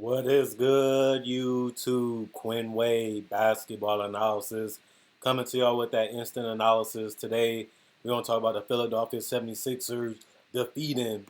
What is good, YouTube? Quinn Wade basketball analysis coming to y'all with that instant analysis. Today, we're going to talk about the Philadelphia 76ers defeating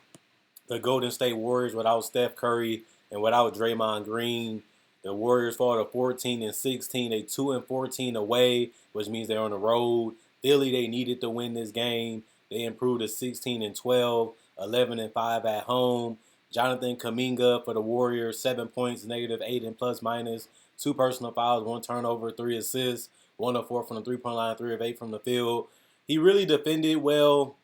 the Golden State Warriors without Steph Curry and without Draymond Green. The Warriors fall to 14 and 16. They 2 and 14 away, which means they're on the road. Philly, they needed to win this game. They improved to 16 and 12, 11 and 5 at home. Jonathan Kuminga for the Warriors, 7 points, -8 and plus minus, two personal fouls, one turnover, three assists, 1 of 4 from the 3-point line, 3 of 8 from the field. He really defended well.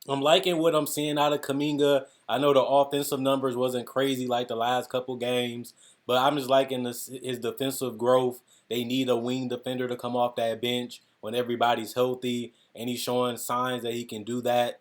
I'm liking what I'm seeing out of Kaminga. I know the offensive numbers wasn't crazy like the last couple games, but I'm just liking his defensive growth. They need a wing defender to come off that bench when everybody's healthy, and he's showing signs that he can do that.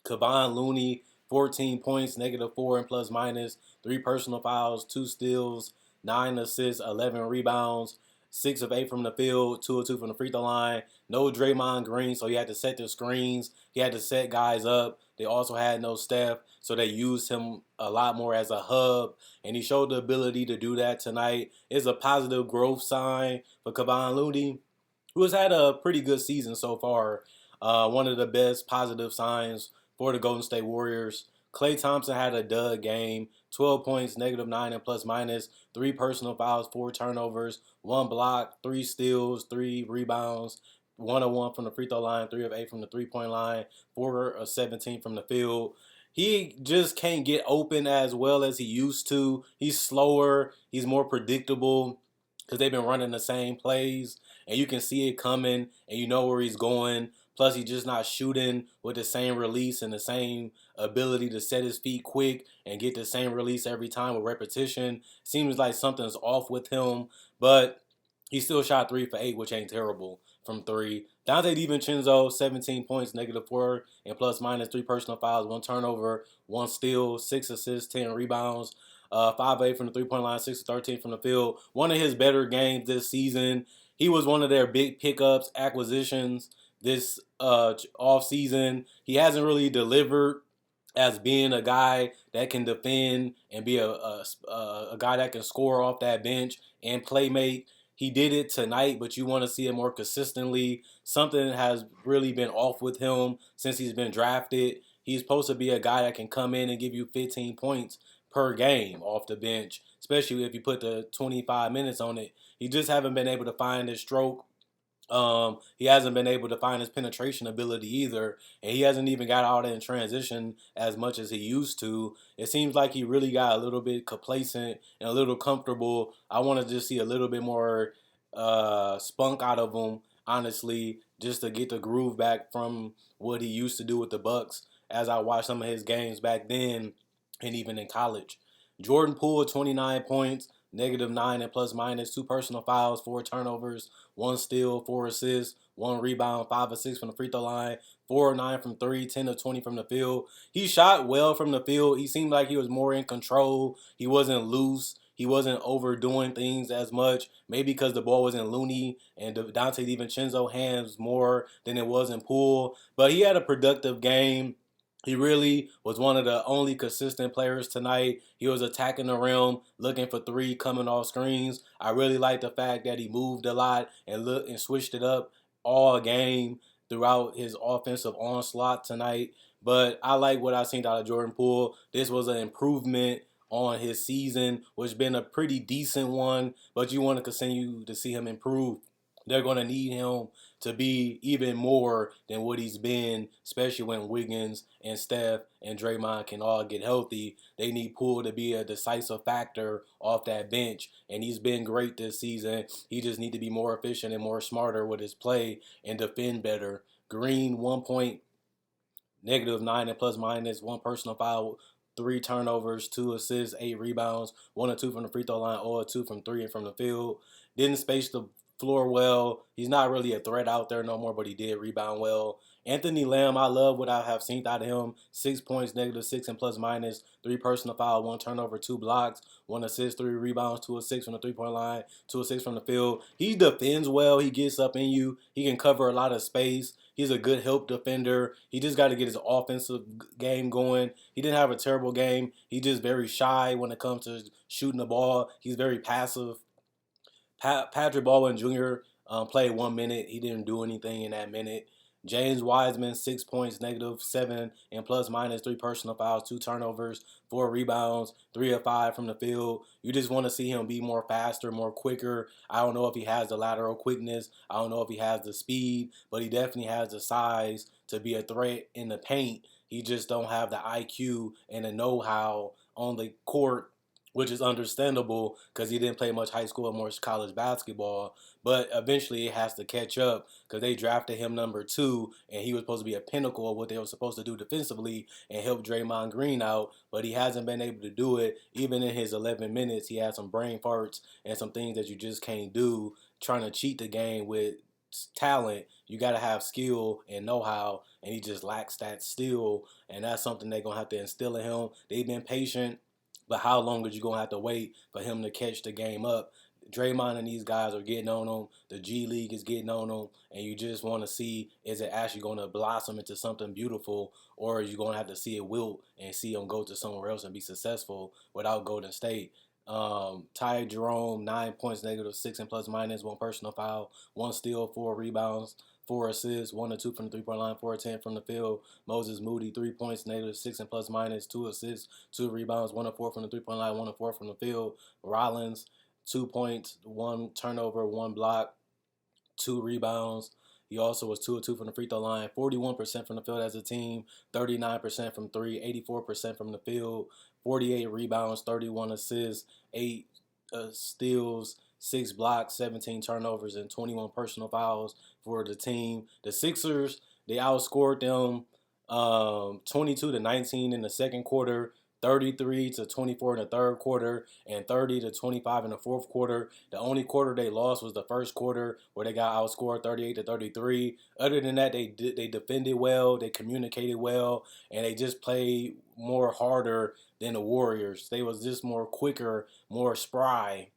Kevon Looney, 14 points, -4 and plus minus, three personal fouls, two steals, 9 assists, 11 rebounds, 6 of 8 from the field, 2 of 2 from the free throw line. No Draymond Green, so he had to set the screens. He had to set guys up. They also had no Steph, so they used him a lot more as a hub, and he showed the ability to do that tonight. It's a positive growth sign for Kevon Looney, who has had a pretty good season so far. One of the best positive signs for the Golden State Warriors. Klay Thompson had a dud game, 12 points, -9 and plus minus, three personal fouls, four turnovers, one block, three steals, three rebounds, 1 of 1 from the free throw line, 3 of 8 from the 3-point line, 4 of 17 from the field. He just can't get open as well as he used to. He's slower, he's more predictable because they've been running the same plays and you can see it coming and you know where he's going. Plus, he's just not shooting with the same release and the same ability to set his feet quick and get the same release every time with repetition. Seems like something's off with him, but he still shot 3 for 8, which ain't terrible from three. Dante DiVincenzo, 17 points, -4 and plus minus, three personal fouls, one turnover, one steal, 6 assists, 10 rebounds. 5 of 8 from the 3-point line, 6 of 13 from the field. One of his better games this season. He was one of their big pickups, acquisitions this off season. He hasn't really delivered as being a guy that can defend and be a guy that can score off that bench and play make. He did it tonight, but you want to see it more consistently. Something has really been off with him since he's been drafted. He's supposed to be a guy that can come in and give you 15 points per game off the bench, especially if you put the 25 minutes on it. He just haven't been able to find his stroke. He hasn't been able to find his penetration ability either, and he hasn't even got out in transition as much as he used to. It seems like he really got a little bit complacent and a little comfortable. I want to just see a little bit more spunk out of him, honestly, just to get the groove back from what he used to do with the Bucks. As I watched some of his games back then, and even in college, Jordan Poole, 29 points, -9 and plus minus, two personal fouls, four turnovers, one steal, four assists, one rebound, 5 of 6 from the free throw line, 4 of 9 from three, 10 of 20 from the field. He shot well from the field. He seemed like he was more in control. He wasn't loose. He wasn't overdoing things as much. Maybe because the ball was in Looney and Dante DiVincenzo hands more than it was in Poole. But he had a productive game. He really was one of the only consistent players tonight. He was attacking the rim, looking for three, coming off screens. I really like the fact that he moved a lot and looked and switched it up all game throughout his offensive onslaught tonight. But I like what I've seen out of Jordan Poole. This was an improvement on his season, which has been a pretty decent one, but you want to continue to see him improve. They're going to need him to be even more than what he's been, especially when Wiggins and Steph and Draymond can all get healthy. They need Poole to be a decisive factor off that bench, and he's been great this season. He just need to be more efficient and more smarter with his play and defend better. Green, 1 point, -9 and plus minus, one personal foul, three turnovers, two assists, 8 rebounds, 1 of 2 from the free throw line, 0 of 2 from three and from the field. Didn't space the floor well. He's not really a threat out there no more, but he did rebound well. Anthony Lamb, I love what I have seen out of him. 6 points, -6 and plus minus, three personal foul, one turnover, two blocks, one assist, three rebounds, two assists from the 3 point line, two assists from the field. He defends well. He gets up in you. He can cover a lot of space. He's a good help defender. He just got to get his offensive game going. He didn't have a terrible game. He's just very shy when it comes to shooting the ball. He's very passive. Patrick Baldwin Jr. Played 1 minute. He didn't do anything in that minute. James Wiseman, 6 points, -7 and plus minus, three personal fouls, two turnovers, four rebounds, 3 of 5 from the field. You just want to see him be more faster, more quicker. I don't know if he has the lateral quickness. I don't know if he has the speed, but he definitely has the size to be a threat in the paint. He just don't have the IQ and the know-how on the court, which is understandable because he didn't play much high school or more college basketball. But eventually it has to catch up because they drafted him number 2, and he was supposed to be a pinnacle of what they were supposed to do defensively and help Draymond Green out. But he hasn't been able to do it. Even in his 11 minutes, he had some brain farts and some things that you just can't do. Trying to cheat the game with talent, you got to have skill and know-how, and he just lacks that skill, and that's something they're going to have to instill in him. They've been patient, but how long are you going to have to wait for him to catch the game up? Draymond and these guys are getting on him. The G League is getting on him. And you just want to see, is it actually going to blossom into something beautiful, or are you going to have to see it wilt and see him go to somewhere else and be successful without Golden State? Ty Jerome, 9 points, -6 and plus minus, one personal foul, one steal, four rebounds, four assists, 1 of 2 from the 3 point line, 4 of 10 from the field. Moses Moody, 3 points, -6 and plus minus, two assists, two rebounds, 1 of 4 from the 3 point line, 1 of 4 from the field. Rollins, 2 points, one turnover, one block, two rebounds. He also was 2 of 2 from the free throw line, 41% from the field as a team, 39% from three, 84% from the field, 48 rebounds, 31 assists, 8 steals, 6 blocks, 17 turnovers, and 21 personal fouls for the team. The Sixers, they outscored them 22-19 in the second quarter, 33-24 in the third quarter, and 30-25 in the fourth quarter. The only quarter they lost was the first quarter, where they got outscored 38-33. Other than that, they defended well, they communicated well, and they just played more harder than the Warriors. They was just more quicker, more spry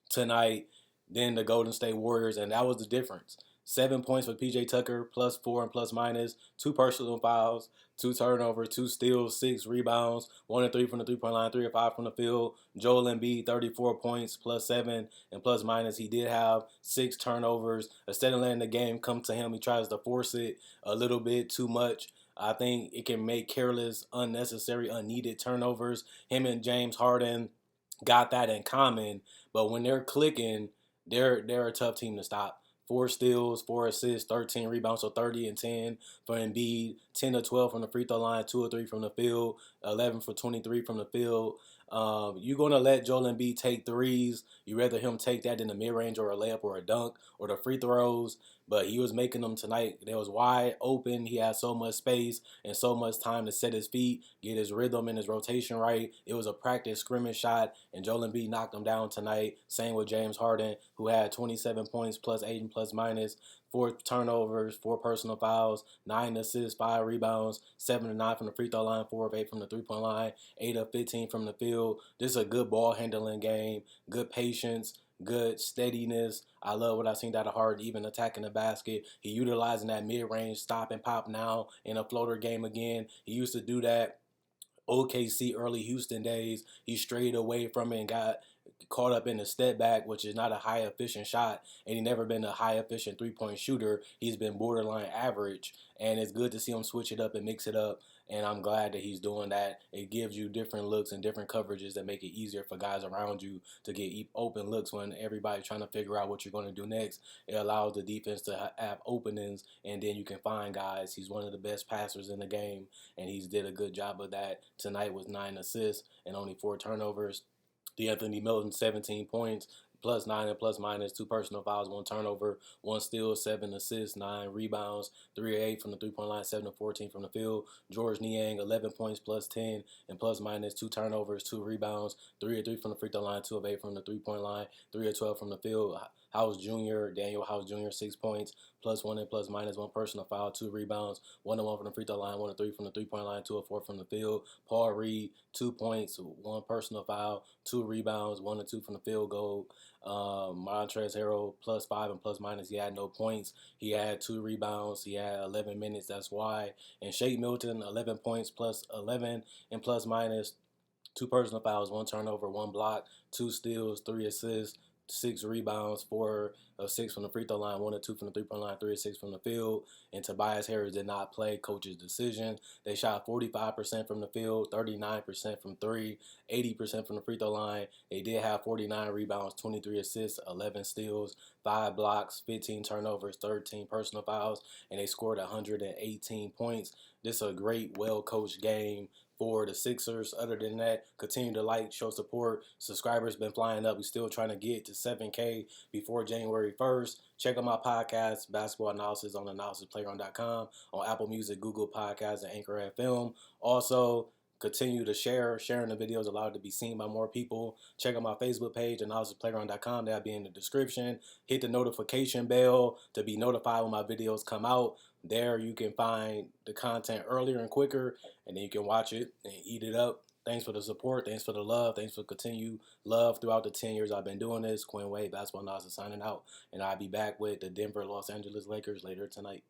tonight than the Golden State Warriors, and that was the difference. 7 points for PJ Tucker, +4 and plus minus, two personal fouls, two turnovers, two steals, six rebounds, 1 of 3 from the 3 point line, 3 of 5 from the field. Joel Embiid, 34 points, +7 and plus minus. He did have six turnovers. Instead of letting the game come to him, he tries to force it a little bit too much. I think it can make careless, unnecessary, unneeded turnovers. Him and James Harden got that in common, but when they're clicking, they're a tough team to stop. Four steals, four assists, 13 rebounds, so 30 and 10 for Embiid, 10 of 12 from the free throw line, 2 of 3 from the field, 11 for 23 from the field. You're going to let Joel Embiid take threes. You rather him take that than a mid-range or a layup or a dunk or the free throws, but he was making them tonight. They was wide open. He had so much space and so much time to set his feet, get his rhythm and his rotation right. It was a practice scrimmage shot, and Joel Embiid knocked him down tonight. Same with James Harden, who had 27 points, +8 and plus minus, four turnovers, four personal fouls, 9 assists, 5 rebounds, 7 of 9 from the free throw line, 4 of 8 from the 3 point line, 8 of 15 from the field. This is a good ball handling game, good patience, good steadiness. I love what I've seen out of Harden, even attacking the basket. He utilizing that mid-range stop and pop now in a floater game again. He used to do that OKC early Houston days. He strayed away from it and got caught up in the step back, which is not a high efficient shot, and he never been a high efficient 3 point shooter. He's been borderline average, and it's good to see him switch it up and mix it up. And I'm glad that he's doing that. It gives you different looks and different coverages that make it easier for guys around you to get open looks when everybody's trying to figure out what you're going to do next. It allows the defense to have openings, and then you can find guys. He's one of the best passers in the game, and he's did a good job of that. Tonight was 9 assists and only 4 turnovers. DeAnthony Melton, 17 points, plus 9 and plus minus, 2 personal fouls, 1 turnover, 1 steal, 7 assists, 9 rebounds, 3 of 8 from the 3-point line, 7 of 14 from the field. Georges Niang, 11 points, plus 10 and plus minus, 2 turnovers, 2 rebounds, 3 of 3 from the free throw line, 2 of 8 from the 3-point line, 3 of 12 from the field. House Jr., Daniel House Jr., 6 points, plus 1 and plus minus, 1 personal foul, 2 rebounds, 1 of 1 from the free throw line, 1 of 3 from the 3-point line, 2 of 4 from the field. Paul Reed, 2 points, 1 personal foul, 2 rebounds, 1 of 2 from the field goal. Montrezl Harrell, plus 5 and plus minus, he had no points. He had 2 rebounds. He had 11 minutes. That's why. And Shake Milton, 11 points, plus 11 and plus minus, 2 personal fouls, 1 turnover, 1 block, 2 steals, 3 assists, 6 rebounds, 4 of 6 from the free throw line, 1 of 2 from the 3-point line, 3 of 6 from the field. And Tobias Harris did not play. Coach's decision. They shot 45% from the field, 39% from 3, 80% from the free throw line. They did have 49 rebounds, 23 assists, 11 steals, 5 blocks, 15 turnovers, 13 personal fouls, and they scored 118 points. This is a great, well-coached game for the Sixers. Other than that, continue to like, show support. Subscribers been flying up. We're still trying to get to 7K before January 1st. Check out my podcast, Basketball Analysis, on AnalysisPlayground.com, on Apple Music, Google Podcasts, and Anchor FM. Also, continue to share. Sharing the videos allowed to be seen by more people. Check out my Facebook page, AnalysisPlayground.com. That'll be in the description. Hit the notification bell to be notified when my videos come out. There you can find the content earlier and quicker, and then you can watch it and eat it up. Thanks for the support. Thanks for the love. Thanks for continued love throughout the 10 years I've been doing this. Quinn Wade, Basketball Analysis, signing out. And I'll be back with the Denver Los Angeles Lakers later tonight.